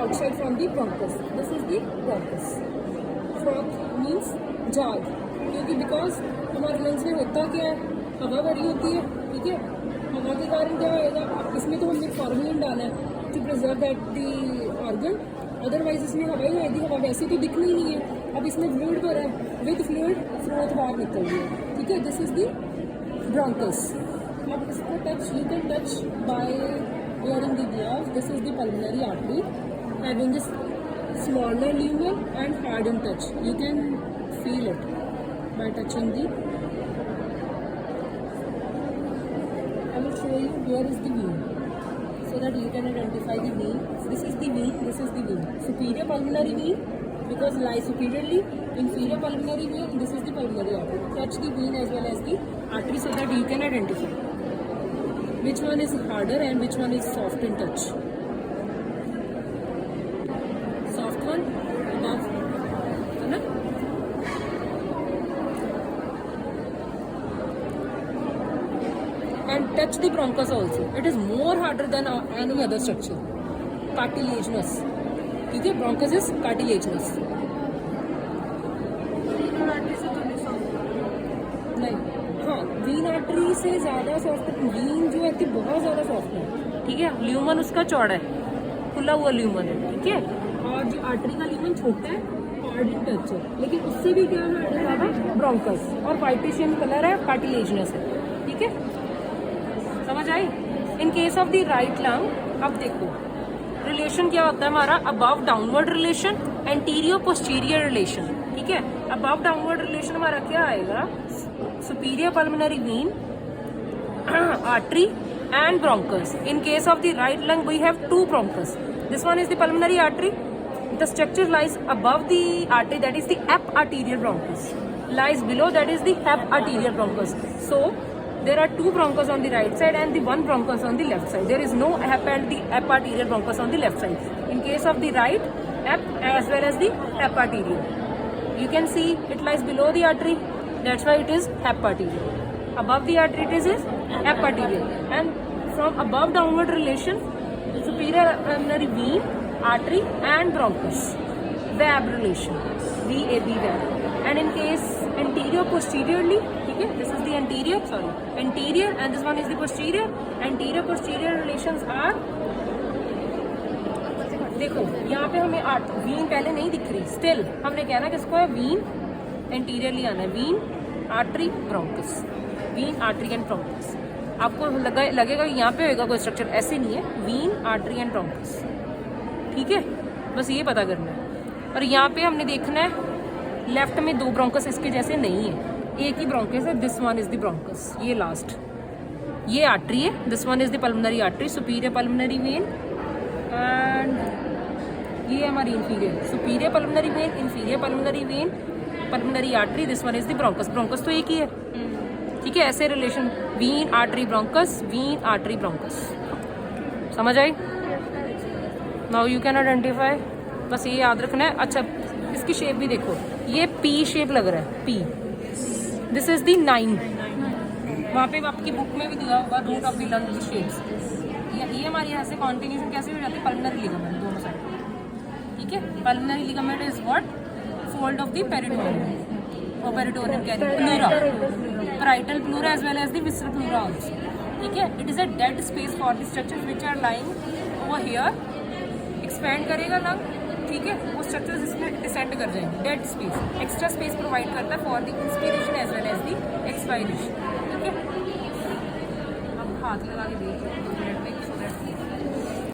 outside from the bronchus. This is the bronchus. Froth means jar, क्योंकि because हमारे lungs में होता क्या है, हवा भरी होती है, ठीक है। हवा के कारण क्या होएगा, इसमें तो हमने फॉर्मेलिन डाला है to preserve that the organ, otherwise इसमें हवा ही होगी, हवा वैसे तो दिखनी नहीं है। अब इसमें फ्लूइड भरा है, विद फ्लूइड फ्रोथ बाहर निकल रही है, ठीक है। This is the bronchus. अब इसको touch you can touch by wearing the gloves. This is the pulmonary artery having this smaller lumen and hard in touch. You can feel it by touching the. I will show you where is the vein so that you can identify the vein. This is the vein, this is the vein. Superior pulmonary vein because lies superiorly. Inferior pulmonary vein, this is the pulmonary artery. Touch the vein as well as the artery so that you can identify which one is harder and which one is soft in touch. Soft one above, है ना? And touch the bronchus also. It is more harder than any other structure. Cartilaginous. ठीक है? Bronchus is cartilaginous. नहीं, हाँ, Wien artery से ज़्यादा soft, Wien जो है बहुत ज़्यादा सॉफ्ट है, ठीक है। ल्यूमन उसका चौड़ा है, खुला हुआ ल्यूमन है, ठीक है। और जो आर्टरी का ल्यूमन छोटा है, हार्ड इन टच है, लेकिन उससे भी क्या हार्ड है ज़्यादा, ब्रोंकस, और वाइटिशियन कलर है, कार्टिलेजिनस है, ठीक है। समझ आई? In case of the right lung, अब देखो रिलेशन क्या होता है हमारा, above downward relation, anterior posterior relation, ठीक है। अबव डाउनवर्ड रिलेशन हमारा क्या आएगा, superior pulmonary vein, artery and bronchus. In case of the right lung we have two bronchus. This one is the pulmonary artery. The structure lies above the artery, that is the abarterial bronchus. Lies below, that is the abarterial bronchus. So there are two bronchus on the right side and the one bronchus on the left side. There is no abarterial bronchus on the left side. In case of the right, as well as the abarterial. You can see it lies below the artery. That's why it is abarterial. Above the artery it is abarterial. And from above downward relation, superior pulmonary vein, artery and bronchus. Vab relation. VAB vab. And in case anterior posteriorly, okay, this is the anterior, anterior and this one is the posterior. Anterior posterior relations are, देखो यहाँ पे हमें Wien पहले नहीं दिख रही, still हमने कहना किसको है, वीन एंटीरियरली आना है, vein artery bronchus, vein artery and bronchus. आपको लगेगा कि यहाँ पे होगा कोई स्ट्रक्चर, ऐसे नहीं है, वीन आर्टरी एंड ब्रोंकस, ठीक है। बस ये पता करना है। और यहाँ पे हमने देखना है लेफ्ट में दो ब्रोंकस इसके जैसे नहीं है, एक ही ब्रोंकस है, this one is the bronchus, ये लास्ट, ये आर्टरी है, this one is the pulmonary artery, superior pulmonary vein, and ये हमारी inferior, superior pulmonary vein, inferior pulmonary vein, pulmonary artery, this one is the bronchus. Bronchus तो एक ही है, ठीक है। ऐसे relation vein artery bronchus, vein artery bronchus, समझ आई? नाउ यू कैन आइडेंटिफाई, बस ये याद रखना है। अच्छा, इसकी शेप भी देखो, ये पी शेप लग रहा है, पी, दिस इज द 9, वहाँ पे आपकी बुक में भी दिया होगा रूट ऑफ द लंग की शेप्स। ये हमारे यहाँ से कॉन्टिन्यूशन कैसे हो जाती है, पल्मोनरी लिगामेंट दोनों साइड, ठीक है। Pulmonary ligament is what, fold of the peritoneum or peritoneum pleura, parietal pleura as well as the visceral pleura also, ठीक है। it is a dead space for the structures which are lying over here, expand करेगा lung, ठीक है, वो structures इसमें descend कर जाएंगे, dead space, extra space provide करता है for the inspiration as well as the expiration, ठीक है। अब हाथ लगा के देखिए।